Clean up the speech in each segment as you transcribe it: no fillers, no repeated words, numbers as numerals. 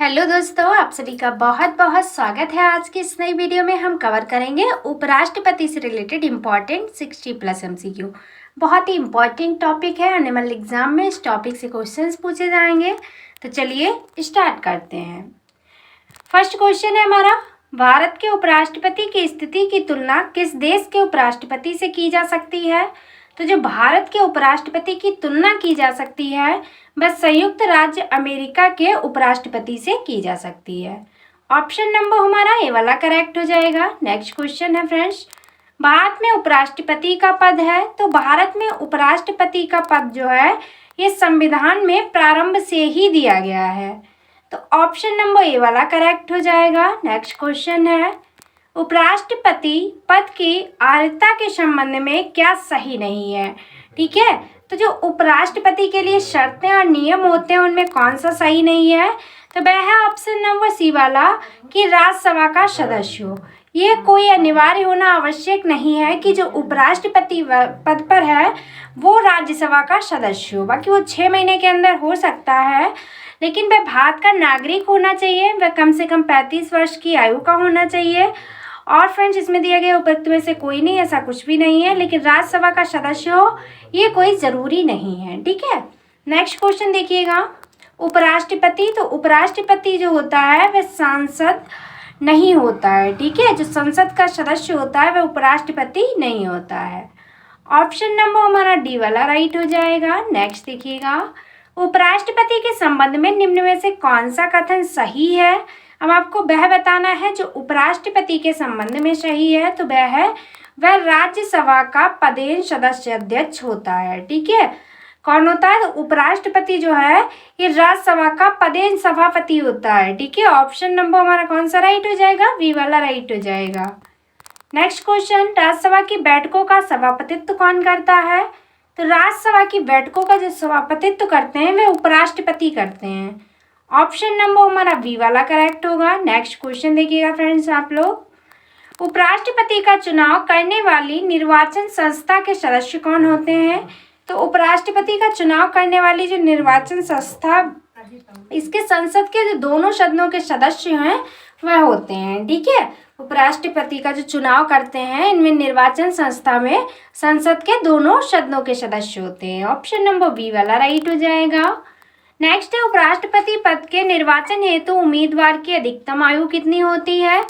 Hello दोस्तों, आप सभी का बहुत बहुत स्वागत है। आज की इस नई वीडियो में हम कवर करेंगे उपराष्ट्रपति से रिलेटेड इम्पॉर्टेंट 60+ MCQ। बहुत ही इम्पॉर्टेंट टॉपिक है। आने वाले एग्जाम में इस टॉपिक से क्वेश्चंस पूछे जाएंगे। तो चलिए स्टार्ट करते हैं। फर्स्ट क्वेश्चन है हमारा, भारत के उपराष्ट्रपति की स्थिति की तुलना किस देश के उपराष्ट्रपति से की जा सकती है? तो जो भारत के उपराष्ट्रपति की तुलना की जा सकती है वह संयुक्त राज्य अमेरिका के उपराष्ट्रपति से की जा सकती है। ऑप्शन नंबर हमारा ए वाला करेक्ट हो जाएगा। नेक्स्ट क्वेश्चन है फ्रेंड्स, भारत में उपराष्ट्रपति का पद है। तो भारत में उपराष्ट्रपति का पद जो है ये संविधान में प्रारंभ से ही दिया गया है। तो ऑप्शन नंबर ए वाला करेक्ट हो जाएगा। नेक्स्ट क्वेश्चन है, उपराष्ट्रपति पद की अर्हता के संबंध में क्या सही नहीं है? ठीक है, तो जो उपराष्ट्रपति के लिए शर्तें और नियम होते हैं उनमें कौन सा सही नहीं है? तो वह है ऑप्शन नंबर सी वाला कि राज्यसभा का सदस्य हो। ये कोई अनिवार्य होना आवश्यक नहीं है कि जो उपराष्ट्रपति पद पर है वो राज्यसभा का सदस्य हो। बाकी वो 6 महीने के अंदर हो सकता है, लेकिन वह भारत का नागरिक होना चाहिए, वह कम से कम 35 वर्ष की आयु का होना चाहिए। और फ्रेंड्स, इसमें दिया गया उपयुक्त में से कोई नहीं, ऐसा कुछ भी नहीं है। लेकिन राज्यसभा का सदस्य हो ये कोई ज़रूरी नहीं है। ठीक है, नेक्स्ट क्वेश्चन देखिएगा, उपराष्ट्रपति। तो उपराष्ट्रपति जो होता है वह सांसद नहीं होता है। ठीक है, जो संसद का सदस्य होता है वह उपराष्ट्रपति नहीं होता है। ऑप्शन नंबर हमारा डी वाला राइट हो जाएगा। नेक्स्ट देखिएगा, उपराष्ट्रपति के संबंध में निम्न में से कौन सा कथन सही है? अब आपको वह बताना है जो उपराष्ट्रपति के संबंध में सही है। तो वह राज्यसभा का पदेन सदस्य अध्यक्ष होता है। ठीक है, कौन होता है? तो उपराष्ट्रपति जो है ये राज्यसभा का पदेन सभापति होता है। ठीक है, ऑप्शन नंबर हमारा कौन सा राइट हो जाएगा? बी वाला राइट हो जाएगा। नेक्स्ट क्वेश्चन, राज्यसभा की बैठकों का सभापतित्व कौन करता है? तो राज्यसभा की बैठकों का जो सभापतित्व करते हैं वे उपराष्ट्रपति करते हैं। ऑप्शन नंबर हमारा बी वाला करेक्ट होगा। नेक्स्ट क्वेश्चन देखिएगा फ्रेंड्स आप लोग, उपराष्ट्रपति का चुनाव करने वाली निर्वाचन संस्था के सदस्य कौन होते हैं? तो उपराष्ट्रपति का चुनाव करने वाली जो निर्वाचन संस्था, इसके संसद के जो दोनों सदनों के सदस्य हैं वह होते हैं। ठीक है, उपराष्ट्रपति का जो चुनाव करते हैं इनमें निर्वाचन संस्था में संसद के दोनों सदनों के सदस्य होते हैं। ऑप्शन नंबर बी वाला राइट हो जाएगा। नेक्स्ट है, उपराष्ट्रपति पद के निर्वाचन हेतु उम्मीदवार की अधिकतम आयु कितनी होती है?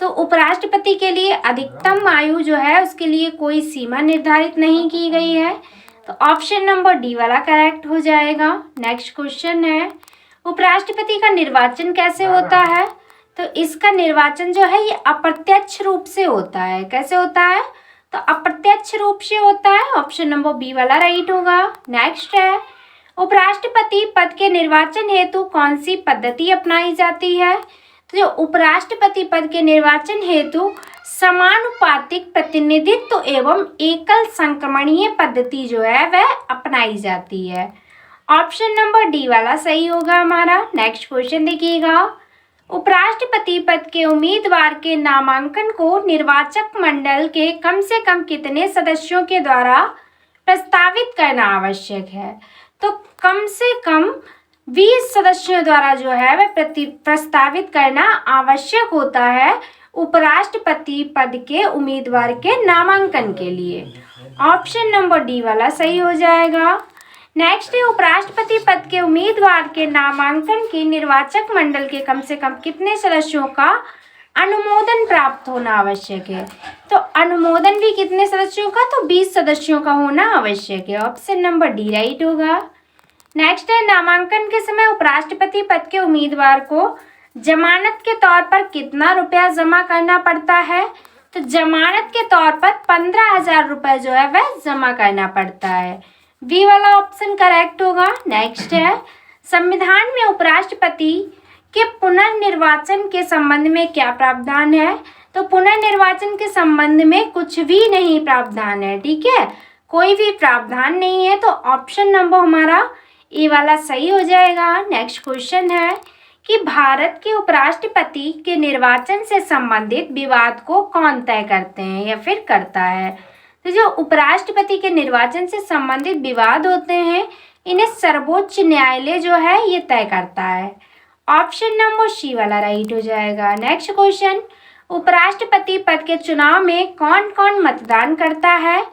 तो उपराष्ट्रपति के लिए अधिकतम आयु जो है उसके लिए कोई सीमा निर्धारित नहीं की गई है। तो ऑप्शन नंबर डी वाला करेक्ट हो जाएगा। नेक्स्ट क्वेश्चन है, उपराष्ट्रपति का निर्वाचन कैसे होता है? तो इसका निर्वाचन जो है ये अप्रत्यक्ष रूप से होता है। कैसे होता है? तो अप्रत्यक्ष रूप से होता है। ऑप्शन नंबर बी वाला राइट होगा। नेक्स्ट है, उपराष्ट्रपति पद के निर्वाचन हेतु कौन सी पद्धति अपनाई जाती है? तो जो उपराष्ट्रपति पद के निर्वाचन हेतु समानुपातिक प्रतिनिधित्व एवं एकल संक्रमणीय पद्धति जो है वह अपनाई जाती है। ऑप्शन नंबर डी वाला सही होगा हमारा। नेक्स्ट क्वेश्चन देखिएगा, उपराष्ट्रपति पद के उम्मीदवार के नामांकन को निर्वाचक मंडल के कम से कम कितने सदस्यों के द्वारा प्रस्तावित करना आवश्यक है? तो कम से कम 20 सदस्यों द्वारा जो है वह प्रस्तावित करना आवश्यक होता है उपराष्ट्रपति पद के उम्मीदवार के नामांकन के लिए। ऑप्शन नंबर डी वाला सही हो जाएगा। नेक्स्ट है, उपराष्ट्रपति पद के उम्मीदवार के नामांकन की निर्वाचक मंडल के कम से कम कितने सदस्यों का अनुमोदन प्राप्त होना आवश्यक है? तो अनुमोदन भी कितने सदस्यों का? तो 20 सदस्यों का होना आवश्यक है। ऑप्शन नंबर डी राइट होगा। नेक्स्ट है, नामांकन के समय उपराष्ट्रपति पद के उम्मीदवार को जमानत के तौर पर कितना रुपया जमा करना पड़ता है? तो जमानत के तौर पर 15,000 रुपये जो है वह जमा करना पड़ता है। बी वाला ऑप्शन करेक्ट होगा। नेक्स्ट है, संविधान में उपराष्ट्रपति के पुनर्निर्वाचन के संबंध में क्या प्रावधान है? तो पुनर्निर्वाचन के संबंध में कुछ भी नहीं प्रावधान है। ठीक है, कोई भी प्रावधान नहीं है। तो ऑप्शन नंबर हमारा ए वाला सही हो जाएगा। नेक्स्ट क्वेश्चन है कि भारत के उपराष्ट्रपति के निर्वाचन से संबंधित विवाद को कौन तय करते हैं या फिर करता है? तो जो उपराष्ट्रपति के निर्वाचन से संबंधित विवाद होते हैं इन्हें सर्वोच्च न्यायालय जो है ये तय करता है। ऑप्शन नंबर सी वाला राइट हो जाएगा। नेक्स्ट क्वेश्चन, उपराष्ट्रपति पद के चुनाव में कौन कौन मतदान करता है?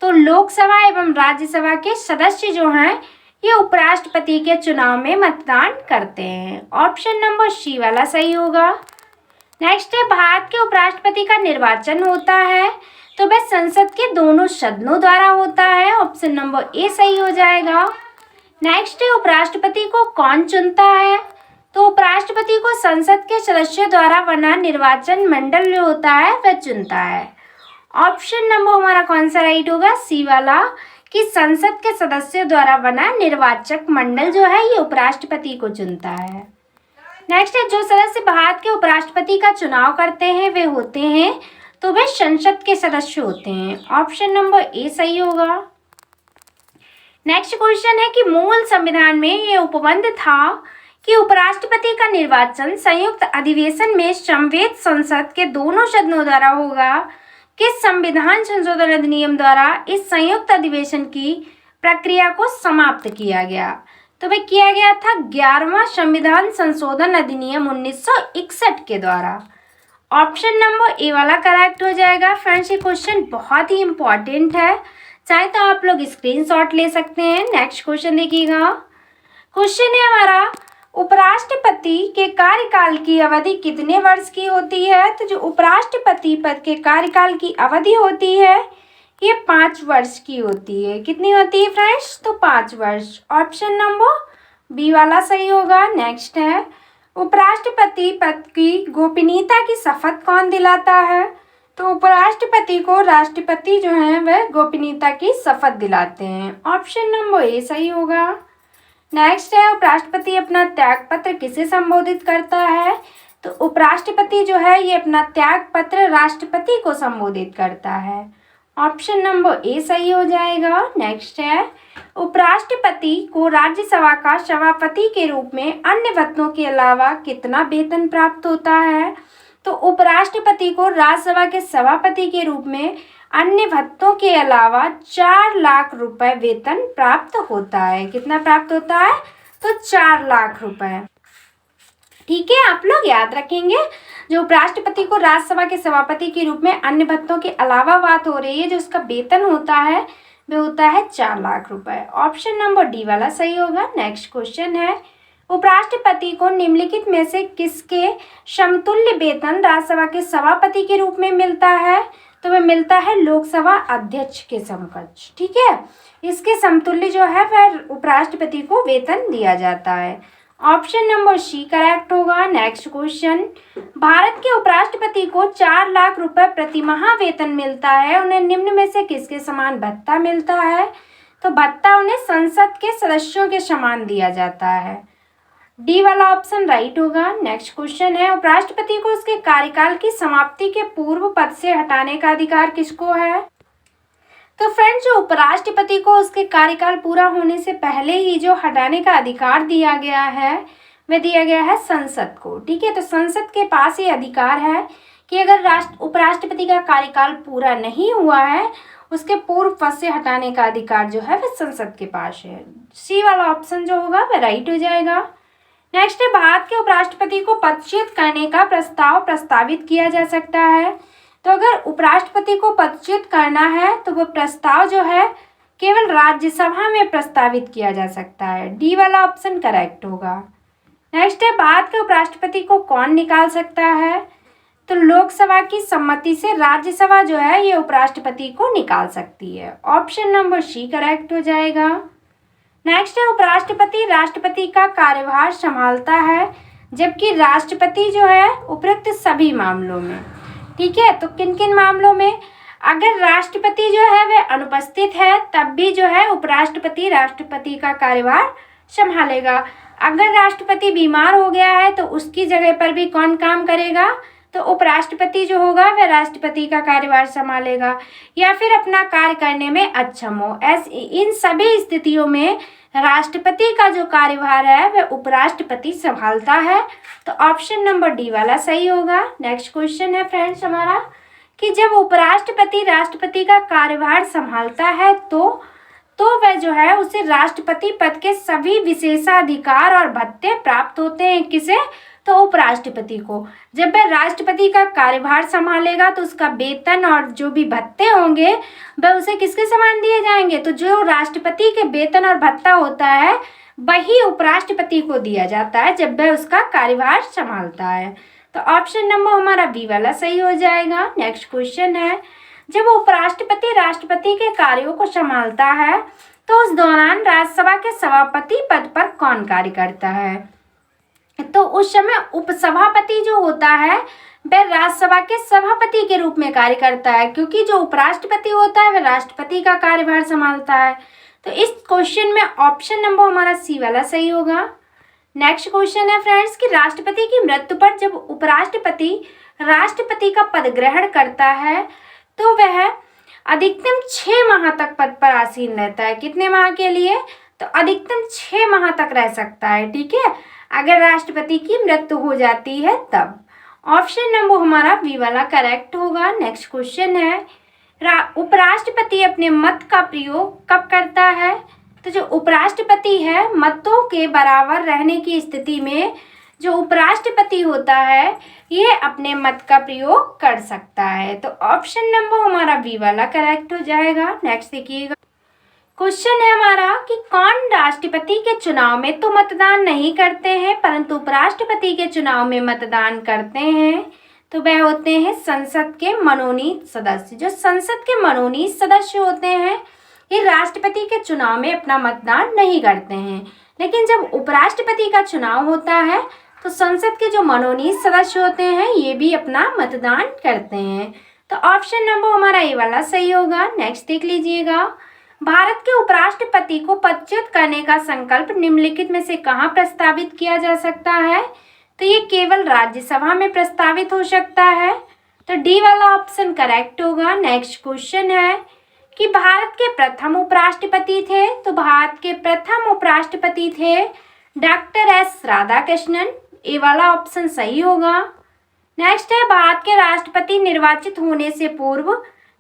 तो लोकसभा एवं राज्यसभा के सदस्य जो हैं ये उपराष्ट्रपति के चुनाव में मतदान करते हैं। ऑप्शन नंबर सी वाला सही होगा। नेक्स्ट है, भारत के उपराष्ट्रपति का निर्वाचन होता है तो वह संसद के दोनों सदनों द्वारा होता है। ऑप्शन नंबर ए सही हो जाएगा। नेक्स्ट है, उपराष्ट्रपति को कौन चुनता है? तो उपराष्ट्रपति को संसद के सदस्यों द्वारा बना निर्वाचन मंडल जो होता है वह चुनता है। ऑप्शन नंबर हमारा कौन सा राइट होगा? सी वाला, कि संसद के सदस्यों द्वारा बना निर्वाचक मंडल जो है ये उपराष्ट्रपति को चुनता है। नेक्स्ट है, जो सदस्य भारत के उपराष्ट्रपति का चुनाव करते हैं वे होते हैं तो वे संसद के सदस्य होते हैं। ऑप्शन नंबर ए सही होगा। नेक्स्ट क्वेश्चन है कि मूल संविधान में ये उपबंध था कि उपराष्ट्रपति का निर्वाचन संयुक्त अधिवेशन में समवेत संसद के दोनों सदनों द्वारा होगा। किस संविधान संशोधन अधिनियम द्वारा इस संयुक्त अधिवेशन की प्रक्रिया को समाप्त किया गया? तो वह किया गया था 11वां संविधान संशोधन अधिनियम 1961 के द्वारा। ऑप्शन नंबर ए वाला करेक्ट हो जाएगा। फ्रेंड्स ये क्वेश्चन बहुत ही इंपॉर्टेंट है, चाहे तो आप लोग स्क्रीनशॉट ले सकते हैं। नेक्स्ट क्वेश्चन देखिएगा। क्वेश्चन है हमारा, उपराष्ट्रपति के कार्यकाल की अवधि कितने वर्ष की होती है? तो जो उपराष्ट्रपति पद के कार्यकाल की अवधि होती है ये 5 वर्ष की होती है। कितनी होती है फ्रेंड्स? तो 5 वर्ष। ऑप्शन नंबर बी वाला सही होगा। नेक्स्ट है, उपराष्ट्रपति पद की गोपनीयता की शपथ कौन दिलाता है? तो उपराष्ट्रपति को राष्ट्रपति जो है वह गोपनीयता की शपथ दिलाते हैं। ऑप्शन नंबर ए सही होगा। नेक्स्ट है, उपराष्ट्रपति अपना त्याग पत्र किसे संबोधित करता है? तो उपराष्ट्रपति जो है ये अपना त्याग पत्र राष्ट्रपति को संबोधित करता है। ऑप्शन नंबर ए सही हो जाएगा। नेक्स्ट है, उपराष्ट्रपति को राज्यसभा का सभापति के रूप में अन्य भत्तों के अलावा कितना वेतन प्राप्त होता है? तो उपराष्ट्रपति को राज्यसभा के सभापति के रूप में अन्य भत्तों के अलावा 4 लाख रुपए वेतन प्राप्त होता है। कितना प्राप्त होता है? तो 4 लाख रुपए। ठीक है, आप लोग याद रखेंगे। जो उपराष्ट्रपति को राज्यसभा के सभापति के रूप में अन्य भत्तों के अलावा बात हो रही है, जो उसका वेतन होता है वह होता है 4 लाख रुपए। ऑप्शन नंबर डी वाला सही होगा। नेक्स्ट क्वेश्चन है, उपराष्ट्रपति को निम्नलिखित में से किसके समतुल्य वेतन राज्यसभा के सभापति के रूप में मिलता है? तो वह मिलता है लोकसभा अध्यक्ष के समकक्ष। ठीक है, इसके समतुल्य जो है वह उपराष्ट्रपति को वेतन दिया जाता है। ऑप्शन नंबर सी करेक्ट होगा। नेक्स्ट क्वेश्चन, भारत के उपराष्ट्रपति को 4 लाख रुपए प्रति माह वेतन मिलता है, उन्हें निम्न में से किसके समान भत्ता मिलता है? तो भत्ता उन्हें संसद के सदस्यों के समान दिया जाता है। डी वाला ऑप्शन राइट होगा। नेक्स्ट क्वेश्चन है, उपराष्ट्रपति को उसके कार्यकाल की समाप्ति के पूर्व पद से हटाने का अधिकार किसको है? तो फ्रेंड्स, जो उपराष्ट्रपति को उसके कार्यकाल पूरा होने से पहले ही जो हटाने का अधिकार दिया गया है वह दिया गया है संसद को। ठीक है, तो संसद के पास ये अधिकार है कि अगर उपराष्ट्रपति का कार्यकाल पूरा नहीं हुआ है उसके पूर्व पद से हटाने का अधिकार जो है वह संसद के पास है। सी वाला ऑप्शन जो होगा वह राइट हो जाएगा। नेक्स्ट है, भारत के उपराष्ट्रपति को पदच्युत करने का प्रस्ताव प्रस्तावित किया जा सकता है। तो अगर उपराष्ट्रपति को पदच्युत करना है तो वो प्रस्ताव जो है केवल राज्यसभा में प्रस्तावित किया जा सकता है। डी वाला ऑप्शन करेक्ट होगा। नेक्स्ट है, भारत के उपराष्ट्रपति को कौन निकाल सकता है? तो लोकसभा की सम्मति से राज्यसभा जो है ये उपराष्ट्रपति को निकाल सकती है। ऑप्शन नंबर सी करेक्ट हो जाएगा। नेक्स्ट है, उपराष्ट्रपति राष्ट्रपति का कार्यभार संभालता है जबकि राष्ट्रपति जो है उपरोक्त सभी मामलों में। ठीक है, तो किन किन मामलों में? अगर राष्ट्रपति जो है वह अनुपस्थित है तब भी जो है उपराष्ट्रपति राष्ट्रपति का कार्यभार संभालेगा। अगर राष्ट्रपति बीमार हो गया है तो उसकी जगह पर भी कौन काम करेगा? तो उपराष्ट्रपति जो होगा वह राष्ट्रपति का कार्यभार संभालेगा या फिर अपना कार्य करने में अक्षम हो। इन सभी स्थितियों में राष्ट्रपति का जो कार्यभार है वह उपराष्ट्रपति संभालता है। तो ऑप्शन नंबर डी वाला सही होगा। नेक्स्ट क्वेश्चन है फ्रेंड्स हमारा कि जब उपराष्ट्रपति राष्ट्रपति का कार्यभार संभालता है तो तो वह जो है उसे राष्ट्रपति पद के सभी विशेषाधिकार और भत्ते प्राप्त होते हैं। किसे? तो उपराष्ट्रपति को। जब वह राष्ट्रपति का कार्यभार संभालेगा तो उसका वेतन और जो भी भत्ते होंगे वह उसे किसके समान दिए जाएंगे? तो जो राष्ट्रपति के वेतन और भत्ता होता है वही उपराष्ट्रपति को दिया जाता है जब वह उसका कार्यभार संभालता है। तो ऑप्शन नंबर हमारा बी वाला सही हो जाएगा। नेक्स्ट क्वेश्चन है, जब उपराष्ट्रपति राष्ट्रपति के कार्यों को संभालता है तो उस दौरान राज्यसभा के सभापति पद पर कौन कार्य करता है? तो उस समय उपसभापति जो होता है वह राज्यसभा के सभापति के रूप में कार्य करता है, क्योंकि जो उपराष्ट्रपति होता है वह राष्ट्रपति का कार्यभार संभालता है। तो इस क्वेश्चन में ऑप्शन नंबर हमारा सी वाला सही होगा। नेक्स्ट क्वेश्चन है फ्रेंड्स कि राष्ट्रपति की मृत्यु पर जब उपराष्ट्रपति राष्ट्रपति का पद ग्रहण करता है तो वह अधिकतम 6 माह तक पद पर आसीन रहता है। कितने माह के लिए? तो अधिकतम 6 माह तक रह सकता है। ठीक है, अगर राष्ट्रपति की मृत्यु हो जाती है तब। ऑप्शन नंबर हमारा बी वाला करेक्ट होगा। नेक्स्ट क्वेश्चन है, उपराष्ट्रपति अपने मत का प्रयोग कब करता है? तो जो उपराष्ट्रपति है मतों के बराबर रहने की स्थिति में जो उपराष्ट्रपति होता है यह अपने मत का प्रयोग कर सकता है। तो ऑप्शन नंबर हमारा बी वाला करेक्ट हो जाएगा। नेक्स्ट देखिएगा, क्वेश्चन है हमारा कि कौन राष्ट्रपति के चुनाव में तो मतदान नहीं करते हैं परंतु उपराष्ट्रपति के चुनाव में मतदान करते हैं? तो वह होते हैं संसद के मनोनीत सदस्य। जो संसद के मनोनीत सदस्य होते हैं ये राष्ट्रपति के चुनाव में अपना मतदान नहीं करते हैं, लेकिन जब उपराष्ट्रपति का चुनाव होता है तो संसद के जो मनोनीत सदस्य होते हैं ये भी अपना मतदान करते हैं। तो ऑप्शन नंबर हमारा ये वाला सही होगा। नेक्स्ट देख लीजिएगा, भारत के उपराष्ट्रपति को पदच्युत करने का संकल्प निम्नलिखित में से कहाँ प्रस्तावित किया जा सकता है? तो ये केवल राज्यसभा में प्रस्तावित हो सकता है। तो डी वाला ऑप्शन करेक्ट होगा। नेक्स्ट क्वेश्चन है कि भारत के प्रथम उपराष्ट्रपति थे? तो भारत के प्रथम उपराष्ट्रपति थे डॉक्टर एस राधाकृष्णन। ए वाला ऑप्शन सही होगा। नेक्स्ट है, भारत के राष्ट्रपति निर्वाचित होने से पूर्व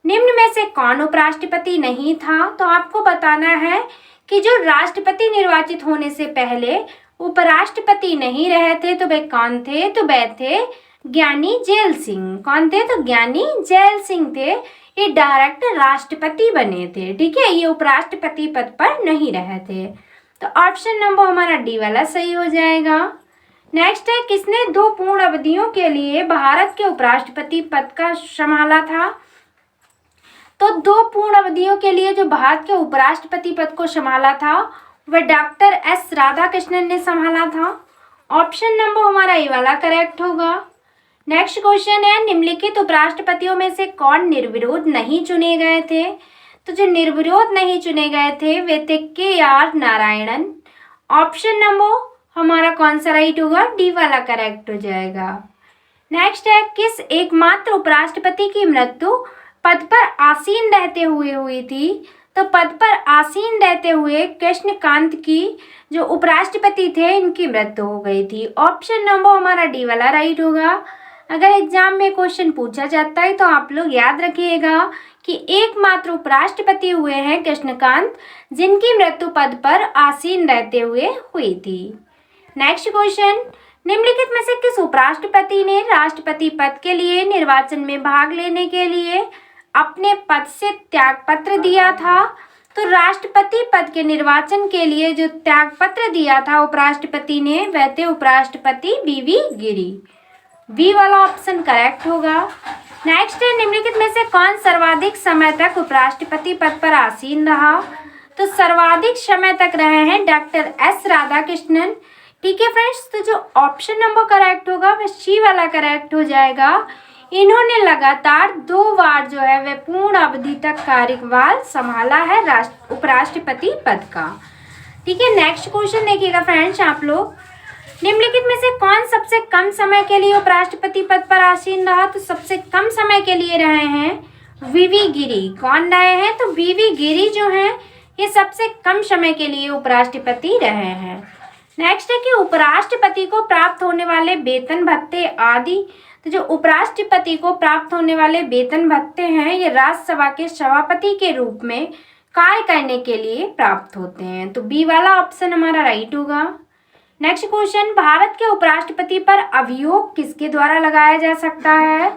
निम्न में से कौन उपराष्ट्रपति नहीं था? तो आपको बताना है कि जो राष्ट्रपति निर्वाचित होने से पहले उपराष्ट्रपति नहीं रहे थे तो वे कौन थे? तो वे थे ज्ञानी जेल सिंह। कौन थे? तो ज्ञानी जेल सिंह थे। ये डायरेक्ट राष्ट्रपति बने थे। ठीक है, ये उपराष्ट्रपति पद पर नहीं रहे थे। तो ऑप्शन नंबर हमारा डी वाला सही हो जाएगा। नेक्स्ट है, किसने 2 पूर्ण अवधियों के लिए भारत के उपराष्ट्रपति पद का संभाला था? तो 2 पूर्ण अवधियों के लिए जो भारत के उपराष्ट्रपति पद को संभाला था वह डॉक्टर एस राधाकृष्णन ने संभाला था। ऑप्शन नंबर हमारा ये वाला करेक्ट होगा। नेक्स्ट क्वेश्चन है, निम्नलिखित उपराष्ट्रपतियों में से कौन निर्विरोध नहीं चुने गए थे? तो जो निर्विरोध नहीं चुने गए थे वे थे के.आर. नारायणन। ऑप्शन नंबर हमारा कौन सा राइट होगा? डी वाला करेक्ट हो जाएगा। नेक्स्ट है, किस एकमात्र उपराष्ट्रपति की मृत्यु पद पर आसीन रहते हुए हुई थी? तो पद पर आसीन रहते हुए कृष्णकांत की जो उपराष्ट्रपति थे इनकी मृत्यु हो गई थी। ऑप्शन नंबर हमारा डी वाला राइट होगा। अगर एग्जाम में क्वेश्चन पूछा जाता है तो आप लोग याद रखिएगा कि एकमात्र उपराष्ट्रपति हुए हैं कृष्णकांत, जिनकी मृत्यु पद पर आसीन रहते हुए हुई थी। नेक्स्ट क्वेश्चन, निम्नलिखित में से किस उपराष्ट्रपति ने राष्ट्रपति पद के लिए निर्वाचन में भाग लेने के लिए अपने पद से त्यागपत्र दिया था? तो राष्ट्रपति पद के निर्वाचन के लिए जो त्यागपत्र दिया था उपराष्ट्रपति ने वह थे उपराष्ट्रपति बी.वी. गिरी। बी वाला ऑप्शन करेक्ट होगा। नेक्स्ट है, निम्नलिखित में से कौन सर्वाधिक समय तक उपराष्ट्रपति पद पर आसीन रहा? तो सर्वाधिक समय तक रहे हैं डॉक्टर एस राधाकृष्णन। ठीक है फ्रेंड्स, तो जो ऑप्शन नंबर करेक्ट होगा वह सी वाला करेक्ट हो जाएगा। इन्होंने लगातार 2 बार जो है वह पूर्ण अवधि तक कार्यभार संभाला है उपराष्ट्रपति पद का। ठीक है, नेक्स्ट क्वेश्चन देखिएगा फ्रेंड्स आप लोग, निम्नलिखित में से कौन सबसे कम समय के लिए उपराष्ट्रपति पद पर आसीन रहा? तो सबसे कम समय के लिए रहे हैं वी.वी. गिरी। कौन रहे हैं? तो वी.वी. गिरी जो हैं ये सबसे कम समय के लिए उपराष्ट्रपति रहे हैं। नेक्स्ट है कि उपराष्ट्रपति को प्राप्त होने वाले वेतन भत्ते आदि। तो जो उपराष्ट्रपति को प्राप्त होने वाले वेतन भत्ते हैं ये राज्यसभा के सभापति के रूप में कार्य करने के लिए प्राप्त होते हैं। तो बी वाला ऑप्शन हमारा राइट होगा। नेक्स्ट क्वेश्चन, भारत के उपराष्ट्रपति पर अभियोग किसके द्वारा लगाया जा सकता है?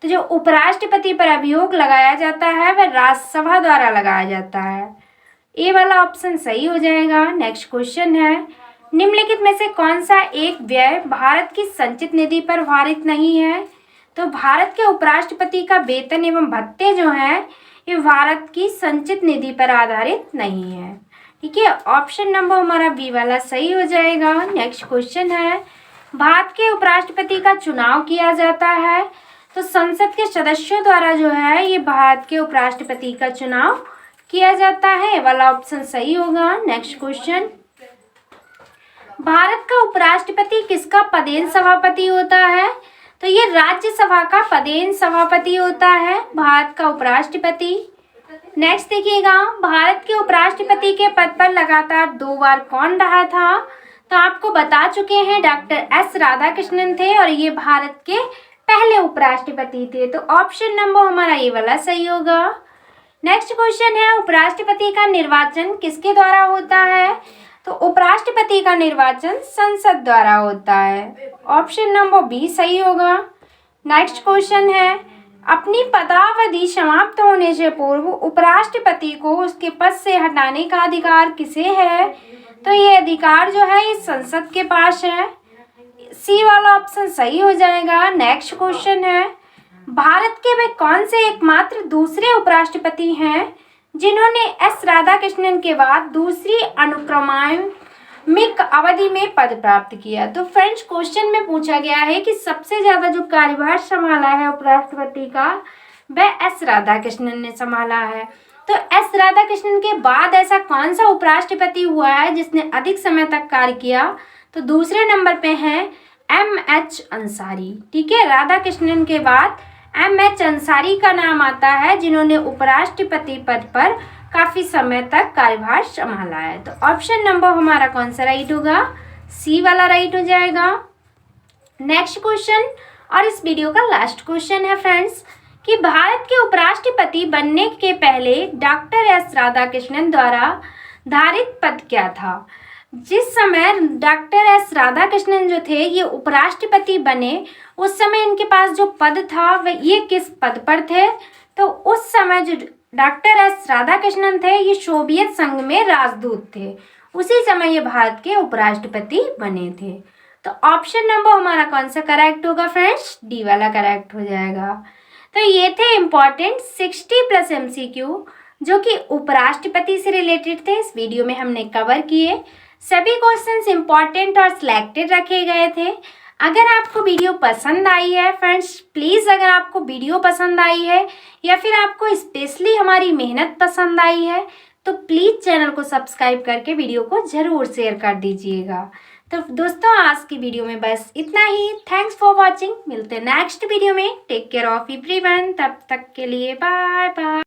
तो जो उपराष्ट्रपति पर अभियोग लगाया जाता है वह राज्यसभा द्वारा लगाया जाता है। ए वाला ऑप्शन सही हो जाएगा। नेक्स्ट क्वेश्चन है, निम्नलिखित में से कौन सा एक व्यय भारत की संचित निधि पर आधारित नहीं है? तो भारत के उपराष्ट्रपति का वेतन एवं भत्ते जो हैं ये भारत की संचित निधि पर आधारित नहीं है। ठीक है, ऑप्शन नंबर हमारा बी वाला सही हो जाएगा। नेक्स्ट क्वेश्चन है, भारत के उपराष्ट्रपति का चुनाव किया जाता है तो संसद के सदस्यों द्वारा जो है ये भारत के उपराष्ट्रपति का चुनाव किया जाता है, वाला ऑप्शन सही होगा। नेक्स्ट क्वेश्चन, भारत का उपराष्ट्रपति किसका पदेन सभापति होता है? तो ये राज्यसभा का पदेन सभापति होता है भारत का उपराष्ट्रपति। नेक्स्ट देखिएगा, भारत के उपराष्ट्रपति के पद पर लगातार 2 बार कौन रहा था? तो आपको बता चुके हैं डॉक्टर एस राधाकृष्णन थे और ये भारत के पहले उपराष्ट्रपति थे। तो ऑप्शन नंबर हमारा ये वाला सही होगा। नेक्स्ट क्वेश्चन है, उपराष्ट्रपति का निर्वाचन किसके द्वारा होता है? तो उपराष्ट्रपति का निर्वाचन संसद द्वारा होता है। ऑप्शन नंबर बी सही होगा। नेक्स्ट क्वेश्चन है, अपनी पदावधि समाप्त होने से पूर्व उपराष्ट्रपति को उसके पद से हटाने का अधिकार किसे है? तो ये अधिकार जो है ये संसद के पास है। सी वाला ऑप्शन सही हो जाएगा। नेक्स्ट क्वेश्चन है, भारत के वे कौन से एकमात्र दूसरे उपराष्ट्रपति हैं जिन्होंने एस राधाकृष्णन के बाद दूसरी अनुक्रमिक अवधि में पद प्राप्त किया? तो फ्रेंड्स, क्वेश्चन में पूछा गया है कि सबसे ज्यादा जो कार्यभार संभाला है उपराष्ट्रपति का वह एस राधाकृष्णन ने संभाला है। तो एस राधाकृष्णन के बाद ऐसा कौन सा उपराष्ट्रपति हुआ है जिसने अधिक समय तक कार्य किया? तो दूसरे नंबर पे हैं एम.एच. अंसारी। ठीक है, राधाकृष्णन के बाद एम.एच. अंसारी का नाम आता है जिन्होंने उपराष्ट्रपति पद पर काफी समय तक कार्यभार संभाला है। तो ऑप्शन नंबर हमारा कौन सा राइट होगा? सी वाला राइट हो जाएगा। नेक्स्ट क्वेश्चन और इस वीडियो का लास्ट क्वेश्चन है फ्रेंड्स कि भारत के उपराष्ट्रपति बनने के पहले डॉक्टर एस राधाकृष्णन द्वारा धारित पद क्या था? जिस समय डॉक्टर एस राधाकृष्णन जो थे ये उपराष्ट्रपति बने उस समय इनके पास जो पद था वह ये किस पद पर थे? तो उस समय जो डॉक्टर एस राधाकृष्णन थे ये सोवियत संघ में राजदूत थे, उसी समय ये भारत के उपराष्ट्रपति बने थे। तो ऑप्शन नंबर हमारा कौन सा करेक्ट होगा फ्रेंड्स? डी वाला करेक्ट हो जाएगा। तो ये थे इम्पॉर्टेंट 60+ MCQ जो कि उपराष्ट्रपति से रिलेटेड थे। इस वीडियो में हमने कवर किए। सभी क्वेश्चंस इम्पॉर्टेंट और सिलेक्टेड रखे गए थे। अगर आपको वीडियो पसंद आई है फ्रेंड्स, प्लीज़ अगर आपको वीडियो पसंद आई है या फिर आपको स्पेशली हमारी मेहनत पसंद आई है तो प्लीज़ चैनल को सब्सक्राइब करके वीडियो को ज़रूर शेयर कर दीजिएगा। तो दोस्तों, आज की वीडियो में बस इतना ही। Thanks for watching. मिलते हैं नेक्स्ट वीडियो में। Take care of everyone. तब तक के लिए बाय बाय।